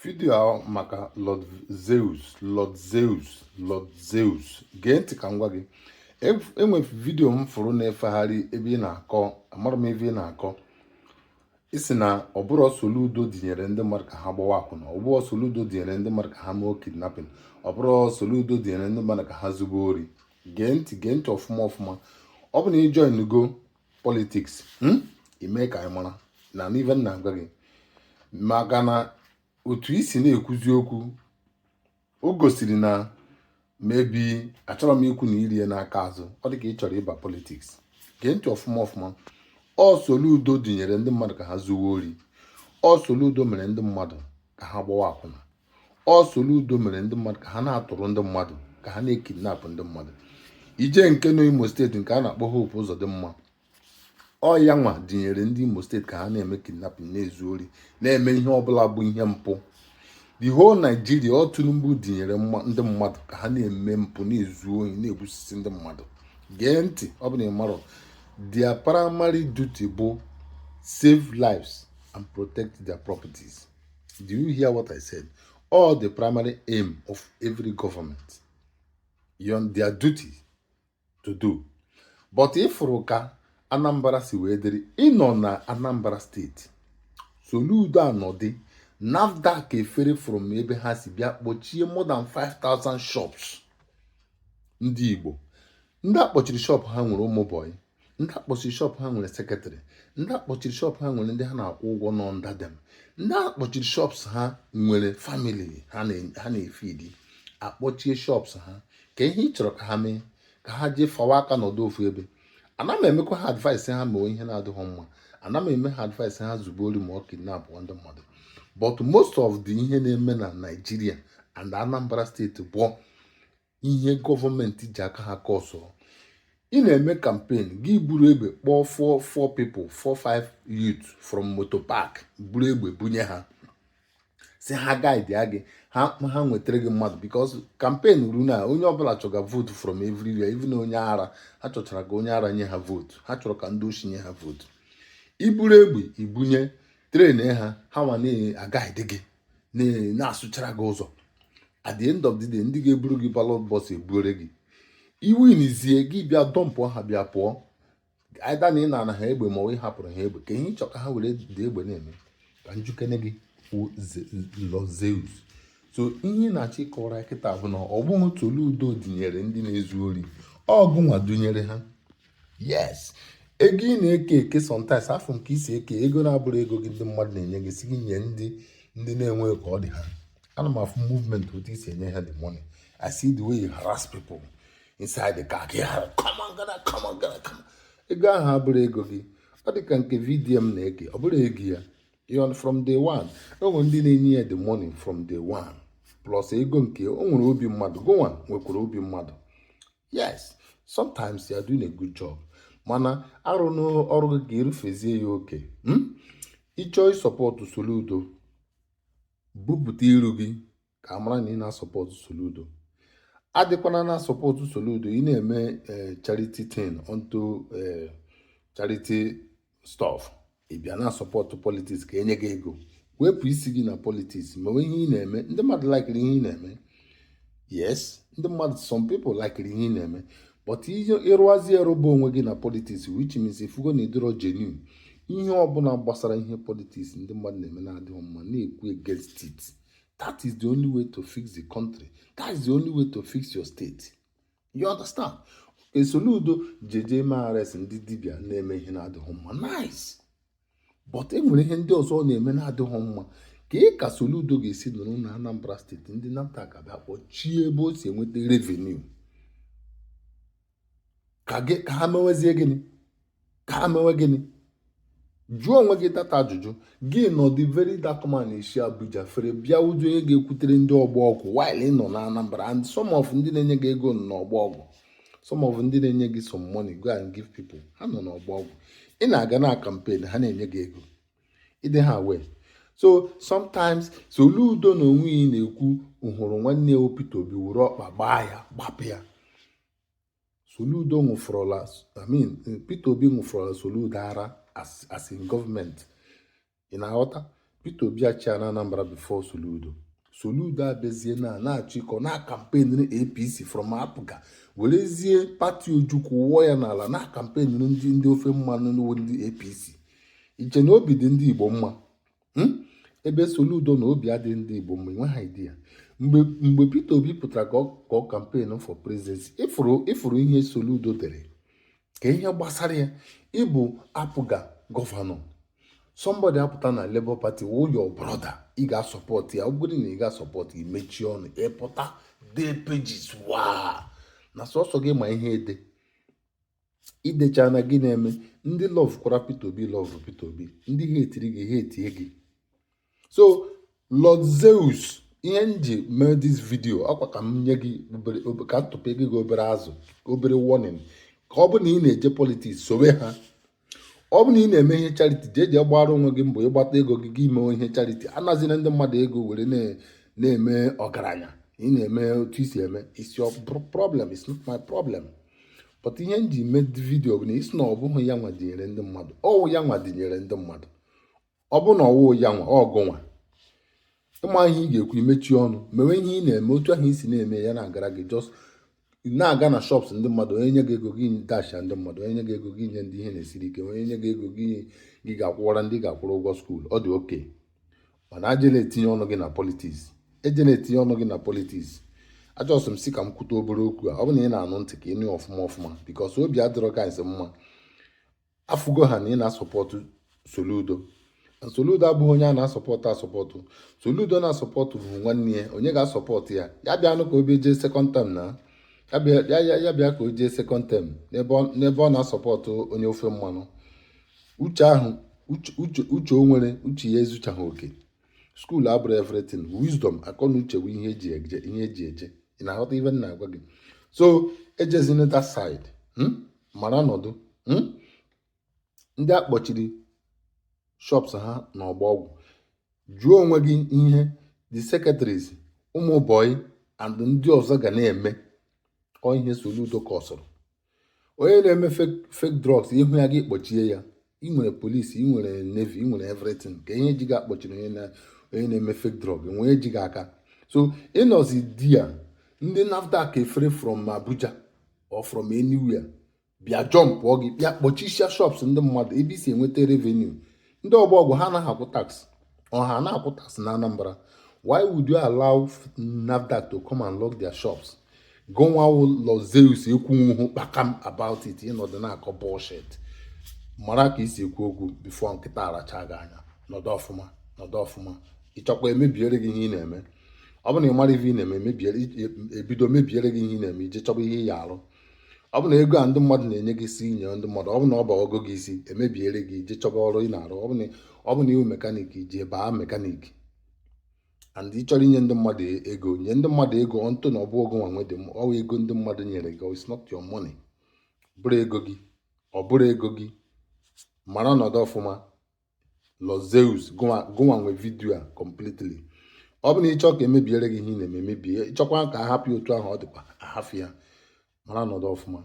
Vidio ahụ maka Lord Zeus gee ntị ka m gwa gị. Enwe vidio m fụrụ na-efegharị ebe ị na-akọ, amara m ebe ị na-akọ isi na ọ bụrụ Soludo dinyere ndị mmadụ ka ha gbawa akwụna, ọ bụrụ Soludo dinyere ndị mmadụ ka ha mee kidnapping, ọ bụrụ Soludo dinyere ndị mmadụ ka ha zubo ori. Gee ntị ọfụma. Ọ bụ na ị join go politiks ime ka anyị mara na n'ive m na-agwa gị, maka na otu isi na-ekwuzi okwu o gosiri na mebi achọrọ m ikwu na irie n'aka azụ, ọ dị ka ị chọrọ ịba politiks. Gee ntị ọfụma. Ọ Soludo dinyere ndị mmadụ ka ha zuwa ori, ọ Soludo mere ndị mmadụ ka ha gbawa akwụna, ọ Soludo mere ndị mmadụ ka ha na-atụrụ ndị mmadụ, ka ha na-ekidnapụ ndị mmadụ. Ije nke na Imo steeti nke a na-akpọ Hope Uzodimma, ọ ya nwa dinyere ndị Imo steeti ka ha na-eme kidnapping, na-ezu ori, na-eme ihe ọbụla bụ ihe mpụ. The whole Nigeria, ọ Tinubu dinyere ndị mmadụ ka ha na-eme mpụ, na-ezu ohi, na-egbusisi ndị mmadụ. Gee ntị, ọ bụ na ị mara, their primary duty bụ save lives and protect their properties. Do you hear what I said? All the primary aim of every government, their duty to do. But ifụrụ ka Anambra si wee dịrị, ịnọ na Anambra steeti, Soludo anọdị NAFDAC efere from ebe ha si bịa kpọchie more than 5,000 shops ndị Igbo. Ndị akpọchiri shop ha nwere ụmụbọyị, ndị akpọchiri shop ha nwere sekretarị, ndị akpọchiri shop ha nwere ndị ha na-akwụ ụgwọ nọ ndadem, ndị akpọchiri shops ha nwere family ha na-efidi. Akpọchie shops ha, ka ihe ị chọrọ ka ha mee, ka ha jee fawa aka n'ọdụ ofu ebe. Ana m emekwa ha advice ha mee ihe na-adịghị mma, ana m eme ha advice ha zube ori ma ọ kidnap ndị mmadụ. But most of the ihe na-eme na Nigeria and Anambra steeti bụ ihe gọọmenti ji aka ha kọsọ. Ị na-eme campaign gị buru egbe kpọọ 4 youth from motor park, buru egbe bunye ha, si ha guide ya gị, ha nwetara gị mmadụ, because campaign ruru na onye ọbụla chọga vote from everywhere, even onye ara ha chọchara ka onye ara nye ha vote, ha chọrọ ka ndị oshi nye ha vote. Iburu egbe ibunye tren ha nwa na-agaghị gị na-asụchara gị ụzọ. At the end of the day, ndị ga-eburu gị ballot box ebuore gị, iwinizie gị bịa dọmpụ ha bịa pụọ. Aida na ị na ha egbe ma ọ hapụrụ ha egbe, ka ihe ịchọ ka ha were dị egbe na-eme. Ka njukene gị Lord Zeus. So ihe na-achọ ịkọwara kịta bụ na ọ bụghị Soludo dinyere ndị na-ezu ori, ọgụnwa dunyere ha. Yes, ego ị na-eke sometimes afọ nke isi eke ego na-abụrụ ego gị ndị mmadụ na-enye gị, si gị nye ndị na-enwe ka ọ dị ha. Ana m afụ movement otu isi enye ha the money. I see the way you harass people inside the car. Come on. Ego ahụ abụrụ ego gị. Ọ dị ka nke vidiyo m na-eke, ọ bụrụ ego ya. You're from day one. O ndị na-enye ya the money from day one, plus ego nke o nwere obi mmadụ. Gowan nwekwara obi mmadụ. Yes, sometimes you are doing a good job, mana arụ n'ọrụ gị ka irufezie ya oke. Ịchọọ ịsọpọtụ Soludo, bupụta iru gị ka amara na ị na-asọpọtụ Soludo. Adịkwana na sọpọtụ Soludo ị na-eme charity thing onto charity stuff, ị bịa na sọpọtụ politiks ka enye gị ego. Wepụ isi gị na politiks, mewe ihe ị na-eme. Ndị mmadụ likiri ihe ị na-eme. Yes, ndị mmadụ, some people likiri ihe ị na-eme, but ịrụazi eroba onwe gị na politiks, which means ifugo na ịdịrọ genuine. Ihe ọbụla gbasara ihe politiks ndị mmadụ na-eme na-adịghị mma, na-ekwu against it. That is the only way to fix the country. That is the only way to fix your state. You understand? Okay, Soludo jeje mares ndị dibịa na-eme ihe na-adịghị mma. Nice. But e nwere ihe ndị ọzọ na-eme na-adịghị mma. Ka ị ka Soludo ga-esi nọrọ na Anambra steeti, ndị NAFDAC abịa kpọchie ebe o si enweta revenue. Ka ha mewezie gịnị? Ka ha mewe gịnị? Jụọ onwe gị data ajụjụ. Gị nọ the very dark man isi Abuja fere bịa ụjọ onye ga-ekwutere ndị ọgba ọgwụ while ị nọ na Anambra, and some of ndị na-enye gị ego nọ n'ọgba ọgwụ, some of ndị na-enye gị some money go and give people, ha nọ n'ọgba ọgwụ. Ị na-aga na campaign, ha na-enye gị ego, ịdị ha wee. So sometimes Soludo na onwe ya na-ekwu hụrụ nwanne ya Peter Obi were ọkpa gbaa ya, gbapụ ya. Soludo nwụfọrọla, Peter Obi nwụfọrọla Soludo ara as in government. Ị na-aghọta? Peter Obi achịa na Anambra before Soludo abezie na-achọ ịkọ na kampen APC from apụga werezie pati Ojukwu wụọ ya n'ala na kampen ndị ofe mmanụ ndị APC. Iche na obi dị ndị Igbo mma ebe Soludo na obi adị ndị Igbo mma enwe ha idea. Mgbe Peter Obi pụtara ka ọ kampen for presidency, ịfụrụ ihe Soludo dere ka ihe gbasara ya ịbụ apụga gọvanọ. Somebody apụta na Labour Party wụ your brother, ị ga-asọpọtụ ya. Ọ bụrụ na ị ga-asọpọtụ imechi ọnụ ịpụta dee pages na sọsọ gị ma ihe idecha na gị na-eme. Ndị love kwara Peter Obi love Peter Obi, ndị ha etiri gị ha etie gị. So Lord Zeus, ihe nji mee this video akwa ka m nye gị ka tụpe gị obere azụ, obere warning ka ọ bụ na ị na-eje politics sowe ha. Ọ bụ na ị na-eme ihe charity jee gbara onwe gị mbọ ịgbata ego gị gị mee ihe charity. Anazina ndị mmadụ ego were na-eme ọgaranya. Ị na-eme otu isi eme, it's your problem, it's not my problem. But ihe nji mee video bụ na isi na ọ bụghị ya nwa dinyere ndị mmadụ, ọwụ ya nwa dinyere ndị mmadụ. Ọ bụ na ọwụ ya nwa ọgụnwa ịma ihe ị ga-ekwu imechi ọnụ mewe ihe ị na-eme otu ahụ isi na-eme ya na-agara gị. Just na-aga na shops ndị mmadụ, onye nye gị ego gị dasha ndị mmadụ, onye nye gị ego gị nye ndị ihe na-esiri ike, onye nye gị ego gị ga-akwụwara ndị ga-akwụrụ ụgwọ skuul. Ọ dị oke, mana ajela etinye ọnụ gị na politiks. Ejela etinye ọnụ gị na politiks. Ajọsọ m si ka m kwute obere okwu a. Ọ bụ na ị na-anụ ntị ka ị nụ ọfụma because obi adịrọ ka nsị mma. Afụgo ha na ị na-asọpọtụ Soludo. Soludo abụghị onye a na-asọpọtụ. Soludo na-asọpọtụ bụ nwanne ya. Onye ga-asọpọtụ ya bịanụ ka obi jee second term na ya bịa ka o jee second term n'ebe ọ na-asọpọtụ onye ofe mmanụ. Uche o nwere uche ya ezuchaghị oke. School abụrụ everything, wisdom akọ na uche bụ ihe eji eje. Ị na-aghọta ihe m na-agwa gị? So ejezina that side, mara ọnọdụ. Ndị akpọchiri shops ha na ọgba ọgwụ, jụọ onwe gị ihe the secretaries, ụmụ boy and ndị ọzọ ga na-eme. Ọ ihe Soludo kọsụrụ. Onye na-eme fake drugs ihu ya gị kpọchie ya. Ị nwere polisi, ị nwere navy, ị nwere everything. Ka ihe ji ga-akpọchiri onye na-eme fake drug enwe ji gị aka. So ịnọzi dia ndị NAFDAC efere from Abuja or from anywhere bịa jọmpụọ gị bịa kpọchisia shops ndị mmadụ ebe isi enweta revenue. Ndị ọgba ọgwụ ha anaghị akwụ tax, ha na-akwụ tax na Anambra. Why would you allow NAFDAC to come and lock their shops? Go on Lord Zeus ekwu kpakam about it. Ịnọdụ na-akọ bullshit. Mara ka isi ekwu okwu before nkịta aracha gị anya. Nọdụ ọfụma. Ịchọkwa emebiere gị ihe ị na-eme. Ọ bụ na ị mara ihe ị na-eme ebido mebiere gị ihe ị na-eme ije chọba ihe ị ya arụ. Ọ bụ na ego a ndị mmadụ na-enye gị isi nye ndị mmadụ, ọ bụ na ọ bụ ogo gị isi emebiere gị ije chọba ọrụ ị na-arụ. Ọ bụ na iwu mekanik ije baa mekanik and ị chọrọ inye ndị mmadụ ego, nye ndị mmadụ ego ntụ na ọ bụ ogo nwa nwede ọ ego ndị mmadụ nyere gị. It's not your money. Bụrụ ego gị mara ọnọdụ ọfụma. Lord Zeus gụnwa nwe vidio a completely. Ọ bụ na ịchọ ka emebiere gị ihe ị na-eme emebie, ịchọkwa ka ahapụ otu ahụ ọ dịkwa ahapụ ya. Mara ọnọdụ ọfụma.